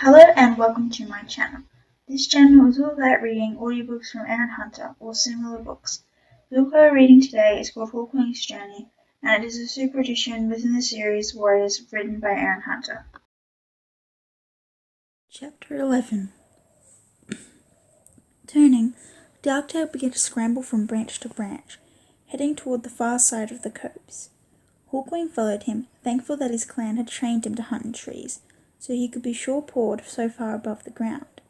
Hello and welcome to my channel. This channel is all about reading audiobooks from Erin or similar books. The book we're reading today is called Hawkwing's Journey, and it is a super edition within the series Warriors written by Erin. Chapter 11. Turning, Darktail began to scramble from branch to branch, heading toward the far side of the copse. Hawkwing followed him, thankful that his clan had trained him to hunt in trees, so he could be sure-pawed so far above the ground.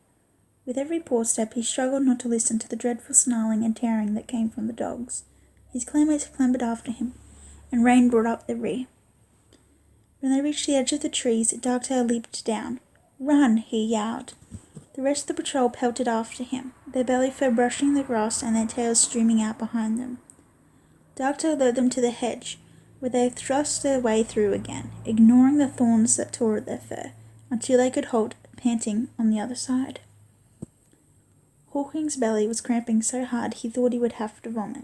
With every paw step he struggled not to listen to the dreadful snarling and tearing that came from the dogs. His clanmates clambered after him, and Rain brought up the rear. When they reached the edge of the trees, Darktail leaped down. "Run!" he yelled. The rest of the patrol pelted after him, their belly fur brushing the grass and their tails streaming out behind them. Darktail led them to the hedge, where they thrust their way through again, ignoring the thorns that tore at their fur, until they could halt, panting, on the other side. Hawkwing's belly was cramping so hard he thought he would have to vomit.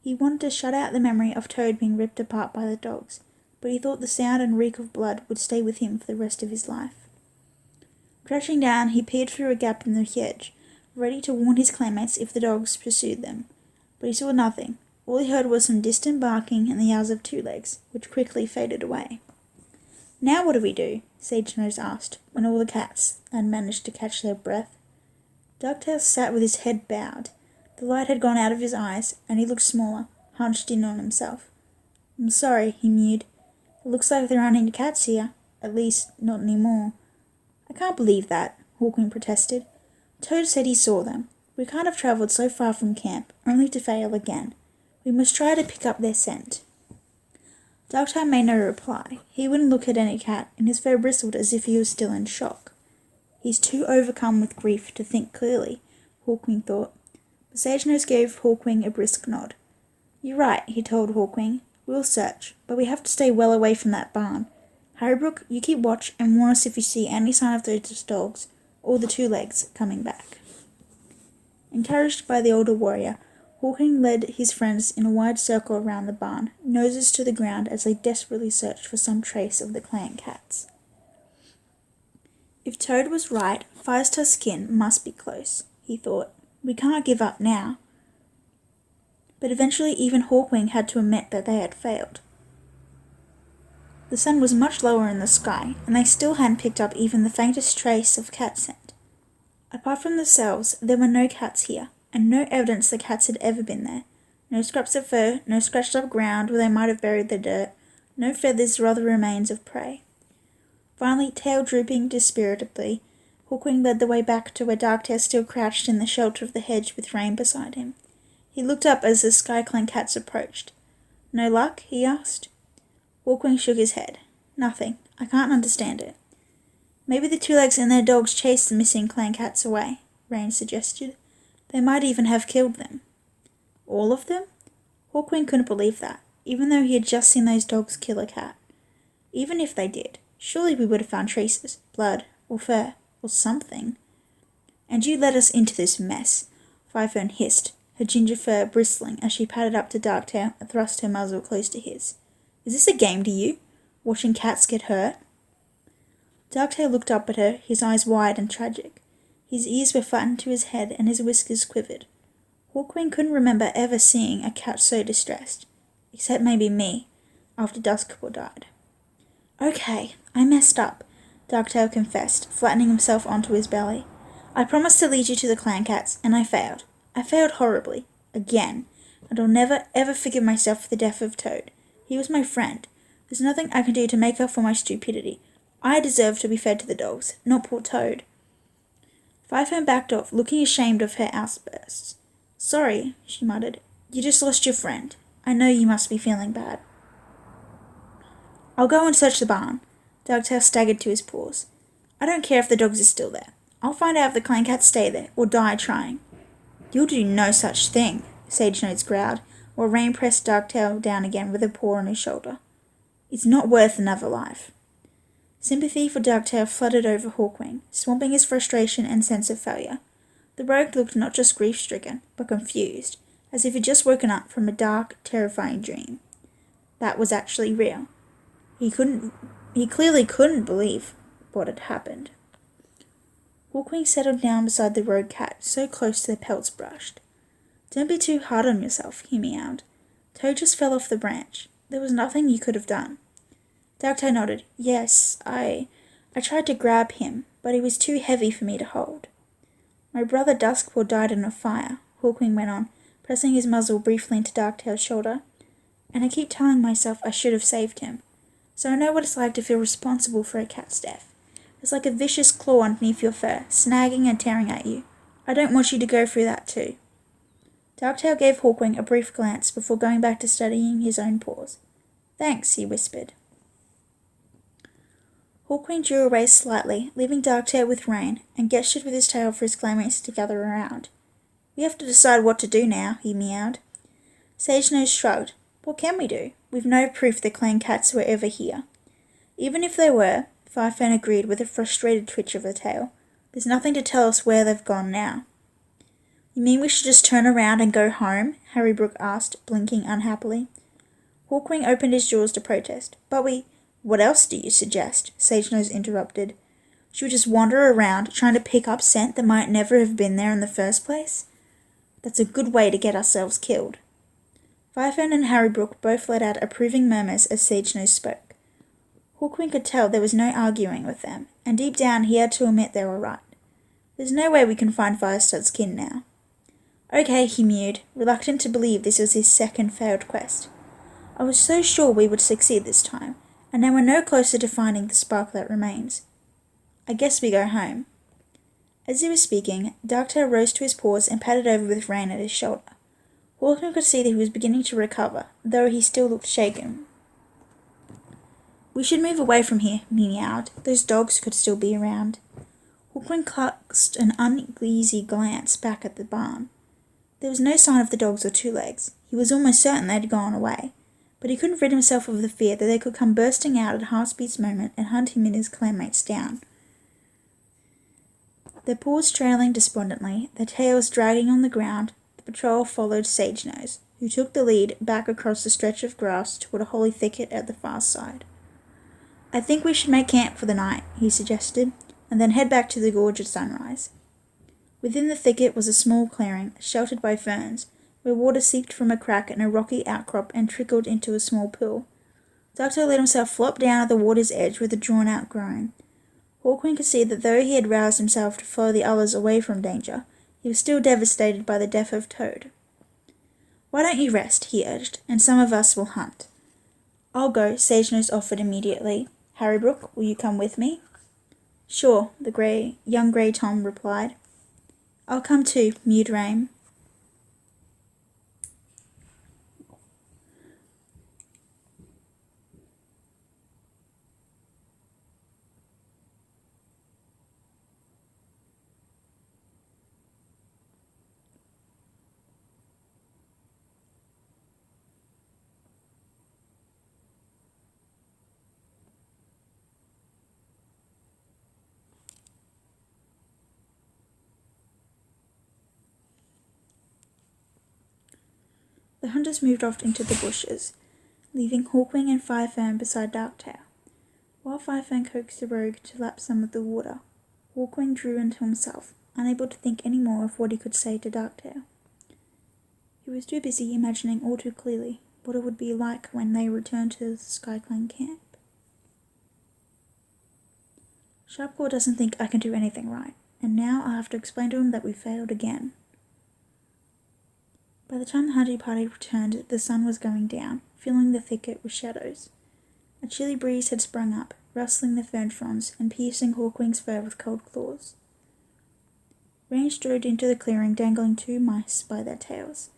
He wanted to shut out the memory of Toad being ripped apart by the dogs, but he thought the sound and reek of blood would stay with him for the rest of his life. Crouching down, he peered through a gap in the hedge, ready to warn his clanmates if the dogs pursued them. But he saw nothing. All he heard was some distant barking and the yells of Two Legs, which quickly faded away. "Now what do we do?" Sage Nose asked, when all the cats had managed to catch their breath. Darktail sat with his head bowed. The light had gone out of his eyes, and he looked smaller, hunched in on himself. "I'm sorry," he mewed. "It looks like there aren't any cats here. At least, not any more." "I can't believe that," Hawkwing protested. "Toad said he saw them. We can't have travelled so far from camp, only to fail again. We must try to pick up their scent." Darktail made no reply. He wouldn't look at any cat, and his fur bristled as if he was still in shock. "He's too overcome with grief to think clearly," Hawkwing thought. But Sage Nose gave Hawkwing a brisk nod. "You're right," he told Hawkwing. "We'll search, but we have to stay well away from that barn. Harrybrook, you keep watch and warn us if you see any sign of those dogs, or the Two Legs, coming back." Encouraged by the older warrior, Hawkwing led his friends in a wide circle around the barn, noses to the ground as they desperately searched for some trace of the clan cats. If Toad was right, Firestar's skin must be close, he thought. We can't give up now. But eventually even Hawkwing had to admit that they had failed. The sun was much lower in the sky, and they still hadn't picked up even the faintest trace of cat scent. Apart from themselves, there were no cats here, and no evidence the cats had ever been there. No scraps of fur, no scratched up ground where they might have buried the dirt, no feathers or other remains of prey. Finally, tail drooping dispiritedly, Hawkwing led the way back to where Darktail still crouched in the shelter of the hedge with Rain beside him. He looked up as the SkyClan cats approached. "No luck?" he asked. Hawkwing shook his head. "Nothing. I can't understand it." "Maybe the Two Legs and their dogs chased the missing clan cats away," Rain suggested. "They might even have killed them." "All of them?" Hawkwing couldn't believe that, even though he had just seen those dogs kill a cat. "Even if they did, surely we would have found traces, blood, or fur, or something." "And you led us into this mess," Firefern hissed, her ginger fur bristling as she padded up to Darktail and thrust her muzzle close to his. "Is this a game to you? Watching cats get hurt?" Darktail looked up at her, his eyes wide and tragic. His ears were flattened to his head and his whiskers quivered. Hawkwing couldn't remember ever seeing a cat so distressed, except maybe me, after Duskpaw died. "Okay, I messed up," Darktail confessed, flattening himself onto his belly. "I promised to lead you to the clan cats, and I failed. I failed horribly. Again. And I'll never, ever forgive myself for the death of Toad. He was my friend. There's nothing I can do to make up for my stupidity. I deserve to be fed to the dogs, not poor Toad." Firefern backed off, looking ashamed of her outbursts. "Sorry," she muttered. "You just lost your friend. I know you must be feeling bad." "I'll go and search the barn." Darktail staggered to his paws. "I don't care if the dogs are still there. I'll find out if the clan cats stay there, or die trying." "You'll do no such thing," Sage Nose growled, while Rain pressed Darktail down again with a paw on his shoulder. "It's not worth another life." Sympathy for Darktail flooded over Hawkwing, swamping his frustration and sense of failure. The rogue looked not just grief-stricken, but confused, as if he'd just woken up from a dark, terrifying dream. That was actually real. He clearly couldn't believe what had happened. Hawkwing settled down beside the rogue cat, so close their pelts brushed. "Don't be too hard on yourself," he meowed. "Toad just fell off the branch. There was nothing you could have done." Darktail nodded. "Yes, I tried to grab him, but he was too heavy for me to hold." "My brother Duskpaw died in a fire," Hawkwing went on, pressing his muzzle briefly into Darktail's shoulder. "And I keep telling myself I should have saved him. So I know what it's like to feel responsible for a cat's death. It's like a vicious claw underneath your fur, snagging and tearing at you. I don't want you to go through that too." Darktail gave Hawkwing a brief glance before going back to studying his own paws. "Thanks," he whispered. Hawkwing drew away slightly, leaving Darktail with Rain, and gestured with his tail for his claymates to gather around. "We have to decide what to do now," he meowed. Sagenose shrugged. "What can we do? We've no proof the clan cats were ever here." "Even if they were," Firefern agreed with a frustrated twitch of her tail, "there's nothing to tell us where they've gone now." "You mean we should just turn around and go home?" Harry Brook asked, blinking unhappily. Hawkwing opened his jaws to protest. "But "What else do you suggest?" Sagenose interrupted. "Should we just wander around, trying to pick up scent that might never have been there in the first place? That's a good way to get ourselves killed." Firefern and Harry Brook both let out approving murmurs as Sagenose spoke. Hawkwing could tell there was no arguing with them, and deep down he had to admit they were right. "There's no way we can find Firestud's kin now." "Okay," he mewed, reluctant to believe this was his second failed quest. "I was so sure we would succeed this time, and now we're no closer to finding the spark that remains. I guess we go home." As he was speaking, Darktail rose to his paws and patted over with Rain at his shoulder. Hawkwing could see that he was beginning to recover, though he still looked shaken. "We should move away from here," he meowed. "Those dogs could still be around." Hawkwing cast an uneasy glance back at the barn. There was no sign of the dogs or Two Legs. He was almost certain they had gone away, but he couldn't rid himself of the fear that they could come bursting out at Heartbeat's moment and hunt him and his clanmates down. Their paws trailing despondently, their tails dragging on the ground, the patrol followed Sagenose, who took the lead back across the stretch of grass toward a holly thicket at the far side. "I think we should make camp for the night," he suggested, "and then head back to the gorge at sunrise." Within the thicket was a small clearing, sheltered by ferns, where water seeped from a crack in a rocky outcrop and trickled into a small pool. Darktail let himself flop down at the water's edge with a drawn-out groan. Hawkwing could see that though he had roused himself to follow the others away from danger, he was still devastated by the death of Toad. "Why don't you rest?" he urged, "and some of us will hunt." "I'll go," Sagenose offered immediately. "Harry Brook, will you come with me?" "Sure," the young grey Tom replied. "I'll come too," mewed Rain. The hunters moved off into the bushes, leaving Hawkwing and Firefern beside Darktail. While Firefern coaxed the rogue to lap some of the water, Hawkwing drew into himself, unable to think any more of what he could say to Darktail. He was too busy imagining all too clearly what it would be like when they returned to the SkyClan camp. "Sharpclaw doesn't think I can do anything right, and now I'll have to explain to him that we failed again." By the time the hunting party returned, the sun was going down, filling the thicket with shadows. A chilly breeze had sprung up, rustling the fern fronds and piercing Hawkwing's fur with cold claws. Rain strode into the clearing, dangling 2 mice by their tails,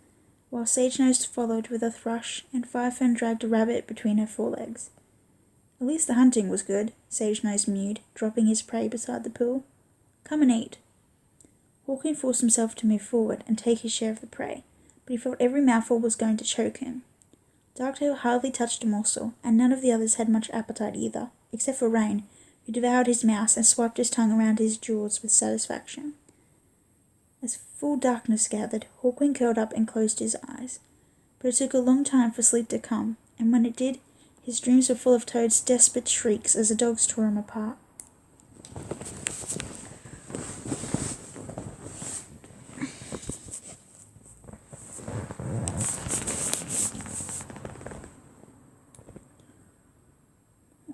while Sagenose followed with a thrush, and Firefern dragged a rabbit between her forelegs. "At least the hunting was good," Sagenose mewed, dropping his prey beside the pool. "Come and eat." Hawkwing forced himself to move forward and take his share of the prey, but he felt every mouthful was going to choke him. Darktail hardly touched a morsel, and none of the others had much appetite either, except for Rain, who devoured his mouse and swiped his tongue around his jaws with satisfaction. As full darkness gathered, Hawkwing curled up and closed his eyes, but it took a long time for sleep to come, and when it did, his dreams were full of Toad's desperate shrieks as the dogs tore him apart.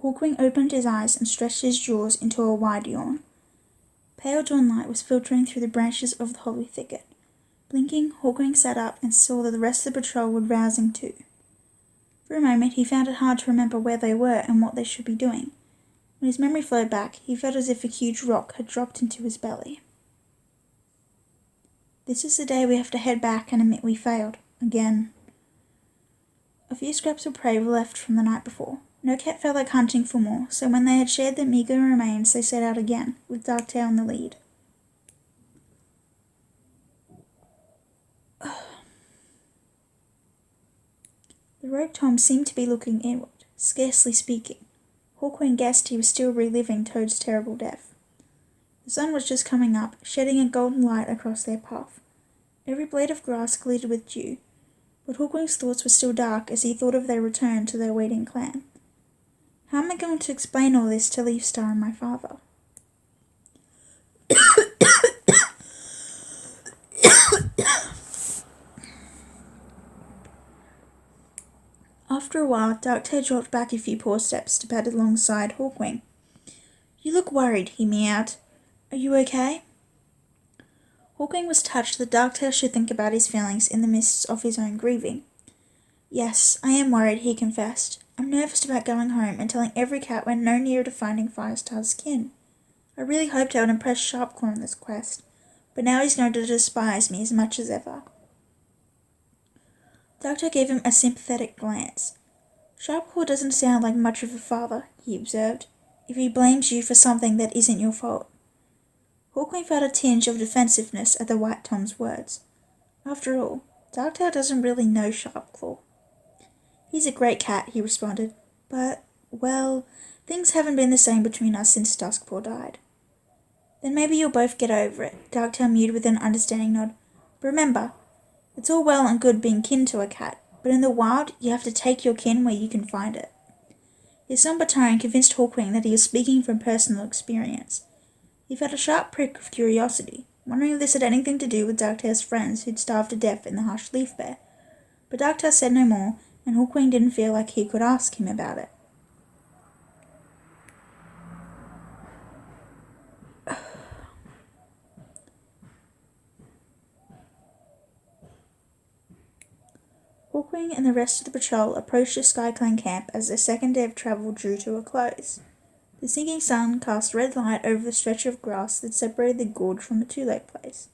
Hawkwing opened his eyes and stretched his jaws into a wide yawn. Pale dawn light was filtering through the branches of the holly thicket. Blinking, Hawkwing sat up and saw that the rest of the patrol were rousing too. For a moment he found it hard to remember where they were and what they should be doing. When his memory flowed back, he felt as if a huge rock had dropped into his belly. This is the day we have to head back and admit we failed. Again. A few scraps of prey were left from the night before. No cat felt like hunting for more, so when they had shared their meagre remains, they set out again, with Darktail in the lead. The rogue Tom seemed to be looking inward, scarcely speaking. Hawkwing guessed he was still reliving Toad's terrible death. The sun was just coming up, shedding a golden light across their path. Every blade of grass glittered with dew, but Hawkwing's thoughts were still dark as he thought of their return to their waiting clan. How am I going to explain all this to Leafstar and my father? After a while, Darktail dropped back a few paw steps to pad alongside Hawkwing. "You look worried," he meowed. "Are you okay?" Hawkwing was touched that Darktail should think about his feelings in the midst of his own grieving. "Yes, I am worried," he confessed. "I'm nervous about going home and telling every cat we're no nearer to finding Firestar's skin. I really hoped I would impress Sharpclaw on this quest, but now he's going to despise me as much as ever." Darktail gave him a sympathetic glance. "Sharpclaw doesn't sound like much of a father," he observed, "if he blames you for something that isn't your fault." Hawkwing felt a tinge of defensiveness at the White Tom's words. After all, Darktail doesn't really know Sharpclaw. "He's a great cat," he responded, "but, well, things haven't been the same between us since Duskpaw died." "Then maybe you'll both get over it," Darktail mewed with an understanding nod. "But remember, it's all well and good being kin to a cat, but in the wild you have to take your kin where you can find it." His somber tone convinced Hawkwing that he was speaking from personal experience. He felt a sharp prick of curiosity, wondering if this had anything to do with Darktail's friends who'd starved to death in the harsh leaf bear. But Darktail said no more, and Hawkwing didn't feel like he could ask him about it. Hawkwing and the rest of the patrol approached the SkyClan camp as their second day of travel drew to a close. The sinking sun cast red light over the stretch of grass that separated the gorge from the two-leg place,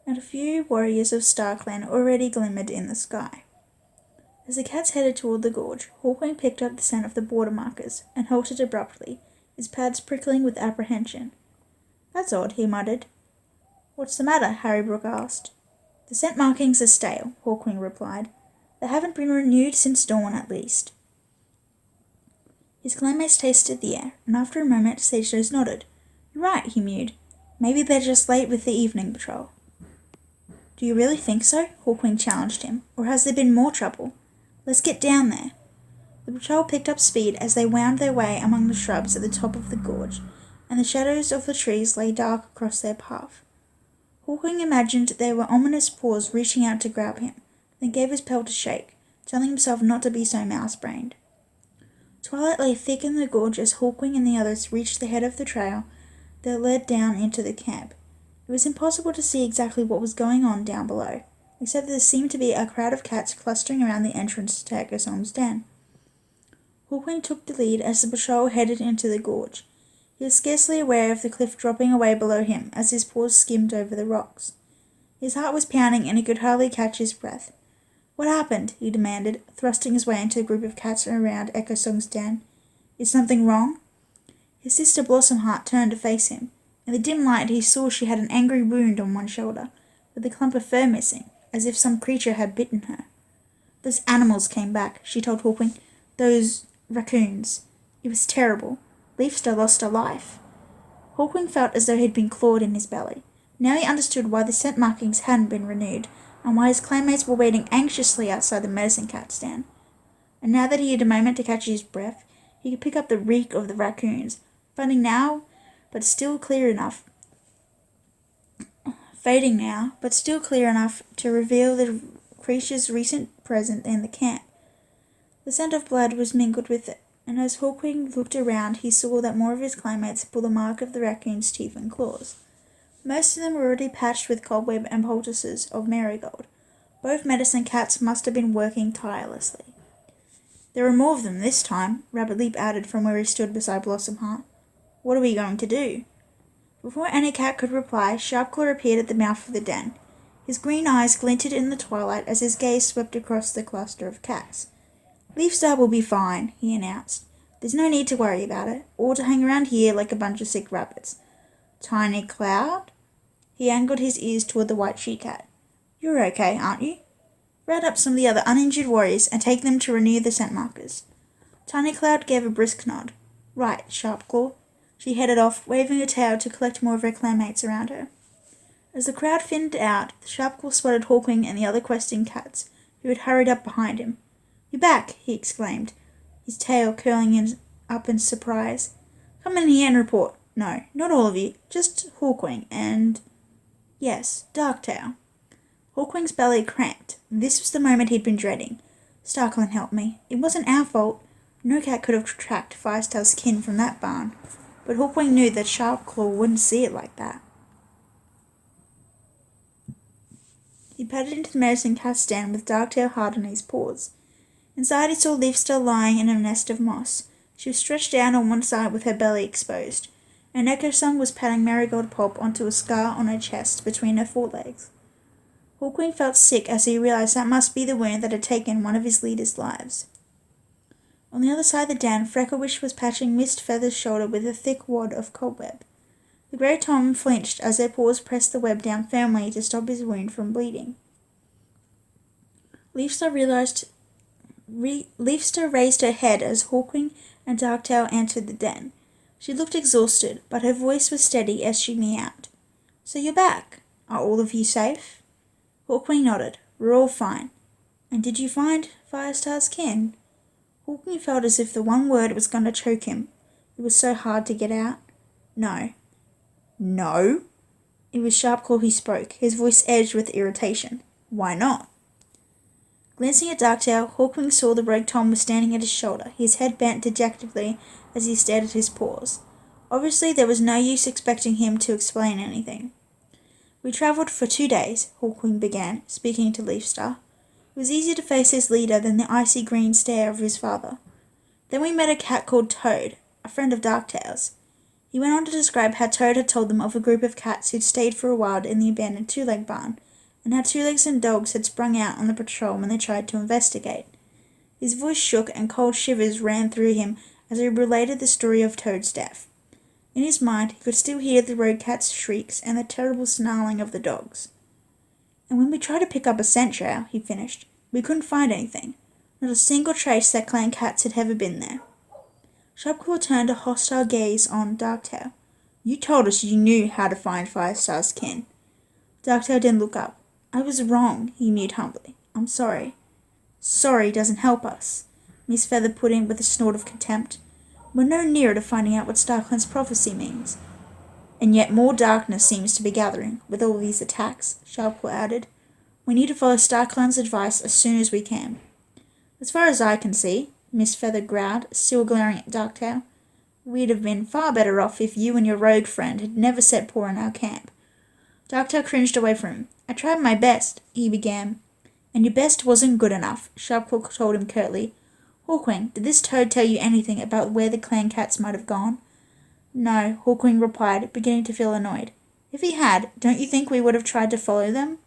and a few warriors of StarClan already glimmered in the sky. As the cats headed toward the gorge, Hawkwing picked up the scent of the border markers and halted abruptly, his pads prickling with apprehension. "That's odd," he muttered. "What's the matter?" Harry Brooke asked. "The scent markings are stale," Hawkwing replied. "They haven't been renewed since dawn, at least." His clanmates tasted the air, and after a moment Sagenose nodded. "You're right," he mewed. "Maybe they're just late with the evening patrol." "Do you really think so?" Hawkwing challenged him. "Or has there been more trouble? Let's get down there." The patrol picked up speed as they wound their way among the shrubs at the top of the gorge, and the shadows of the trees lay dark across their path. Hawkwing imagined there were ominous paws reaching out to grab him, then gave his pelt a shake, telling himself not to be so mouse-brained. Twilight lay thick in the gorge as Hawkwing and the others reached the head of the trail that led down into the camp. It was impossible to see exactly what was going on down below, except that there seemed to be a crowd of cats clustering around the entrance to Ekosong's den. Hawkwing took the lead as the patrol headed into the gorge. He was scarcely aware of the cliff dropping away below him as his paws skimmed over the rocks. His heart was pounding and he could hardly catch his breath. "What happened?" he demanded, thrusting his way into a group of cats around Ekosong's den. "Is something wrong?" His sister Blossomheart turned to face him. In the dim light he saw she had an angry wound on one shoulder, with a clump of fur missing, as if some creature had bitten her. "Those animals came back," she told Hawkwing. "Those raccoons. It was terrible. Leafstar lost her life." Hawkwing felt as though he'd been clawed in his belly. Now he understood why the scent markings hadn't been renewed, and why his clanmates were waiting anxiously outside the medicine cat stand. And now that he had a moment to catch his breath, he could pick up the reek of the raccoons, finding now, but still clear enough, fading now, but still clear enough to reveal the creature's recent presence in the camp. The scent of blood was mingled with it, and as Hawkwing looked around he saw that more of his claymates bore the mark of the raccoon's teeth and claws. Most of them were already patched with cobweb and poultices of marigold. Both medicine cats must have been working tirelessly. There were more of them this time, Rabbit Leap added from where he stood beside Blossom Heart. What are we going to do? Before any cat could reply, Sharpclaw appeared at the mouth of the den. His green eyes glinted in the twilight as his gaze swept across the cluster of cats. Leafstar will be fine, he announced. There's no need to worry about it, or to hang around here like a bunch of sick rabbits. Tiny Cloud? He angled his ears toward the white she-cat. You're okay, aren't you? Round up some of the other uninjured warriors and take them to renew the scent markers. Tiny Cloud gave a brisk nod. Right, Sharpclaw. She headed off, waving her tail to collect more of her clanmates around her. As the crowd thinned out, Sharpclaw spotted Hawkwing and the other questing cats, who had hurried up behind him. You're back, he exclaimed, his tail curling up in surprise. Come in here and report. No, not all of you, just Hawkwing and... Yes, Darktail. Hawkwing's belly cramped. This was the moment he'd been dreading. SkyClan helped me. It wasn't our fault. No cat could have tracked Firestar's kin from that barn, but Hawkwing knew that Sharpclaw wouldn't see it like that. He padded into the medicine cat's den with Darktail hard on his paws. Inside he saw Leafstar lying in a nest of moss. She was stretched down on one side with her belly exposed, and Echo Song was patting Marigold Pulp onto a scar on her chest between her forelegs. Hawkwing felt sick as he realized that must be the wound that had taken one of his leaders' lives. On the other side of the den, Frecklewish was patching Mist Feather's shoulder with a thick wad of cobweb. The grey Tom flinched as their paws pressed the web down firmly to stop his wound from bleeding. Leafstar raised her head as Hawkwing and Darktail entered the den. She looked exhausted, but her voice was steady as she meowed. So you're back. Are all of you safe? Hawkwing nodded. We're all fine. And did you find Firestar's kin? Hawkwing felt as if the one word was going to choke him. It was so hard to get out. No. No? It was Sharpclaw who spoke, his voice edged with irritation. Why not? Glancing at Darktail, Hawkwing saw the rogue Tom was standing at his shoulder, his head bent dejectedly as he stared at his paws. Obviously there was no use expecting him to explain anything. We travelled for 2 days, Hawkwing began, speaking to Leafstar. It was easier to face his leader than the icy green stare of his father. Then we met a cat called Toad, a friend of Darktail's. He went on to describe how Toad had told them of a group of cats who'd stayed for a while in the abandoned two-leg barn, and how two-legs and dogs had sprung out on the patrol when they tried to investigate. His voice shook and cold shivers ran through him as he related the story of Toad's death. In his mind he could still hear the rogue cat's shrieks and the terrible snarling of the dogs. And when we tried to pick up a scent trail, he finished, we couldn't find anything. Not a single trace that clan cats had ever been there. Sharpclaw turned a hostile gaze on Darktail. You told us you knew how to find Firestar's kin. Darktail didn't look up. I was wrong, he mewed humbly. I'm sorry. Sorry doesn't help us, Miss Feather put in with a snort of contempt. We're no nearer to finding out what SkyClan's prophecy means. And yet more darkness seems to be gathering, with all these attacks, Sharpclaw added. We need to follow SkyClan's advice as soon as we can. As far as I can see, Miss Feather growled, still glaring at Darktail, we'd have been far better off if you and your rogue friend had never set paw in our camp. Darktail cringed away from him. I tried my best, he began. And your best wasn't good enough, Sharpclaw told him curtly. Hawkwing, did this Toad tell you anything about where the clan cats might have gone? No, Hawkwing replied, beginning to feel annoyed. If he had, don't you think we would have tried to follow them?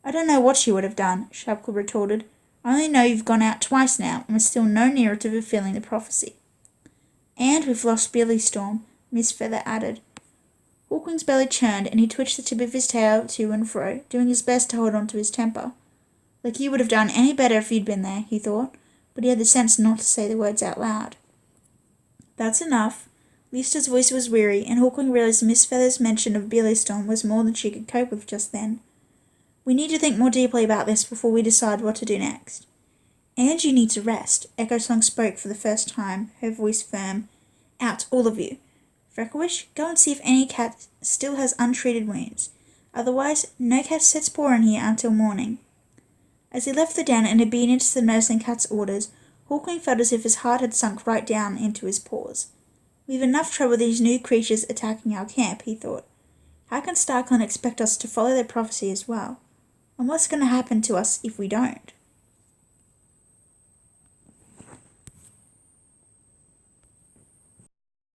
I don't know what you would have done, Sharpclaw retorted. I only know you've gone out twice now, and we're still no nearer to fulfilling the prophecy. And we've lost Billy Storm, Miss Feather added. Hawkwing's belly churned, and he twitched the tip of his tail to and fro, doing his best to hold on to his temper. Like you would have done any better if you'd been there, he thought, but he had the sense not to say the words out loud. That's enough. Leafstar's voice was weary, and Hawkwing realized Miss Feather's mention of Billy Storm was more than she could cope with just then. We need to think more deeply about this before we decide what to do next. And you need to rest. Echo Song spoke for the first time, her voice firm. Out, all of you. Frecklewish, go and see if any cat still has untreated wounds. Otherwise, no cat sets paw in here until morning." As he left the den in obedience to the medicine cat's orders, Hawkwing felt as if his heart had sunk right down into his paws. "We've enough trouble with these new creatures attacking our camp," he thought. "How can SkyClan expect us to follow their prophecy as well? And what's going to happen to us if we don't?"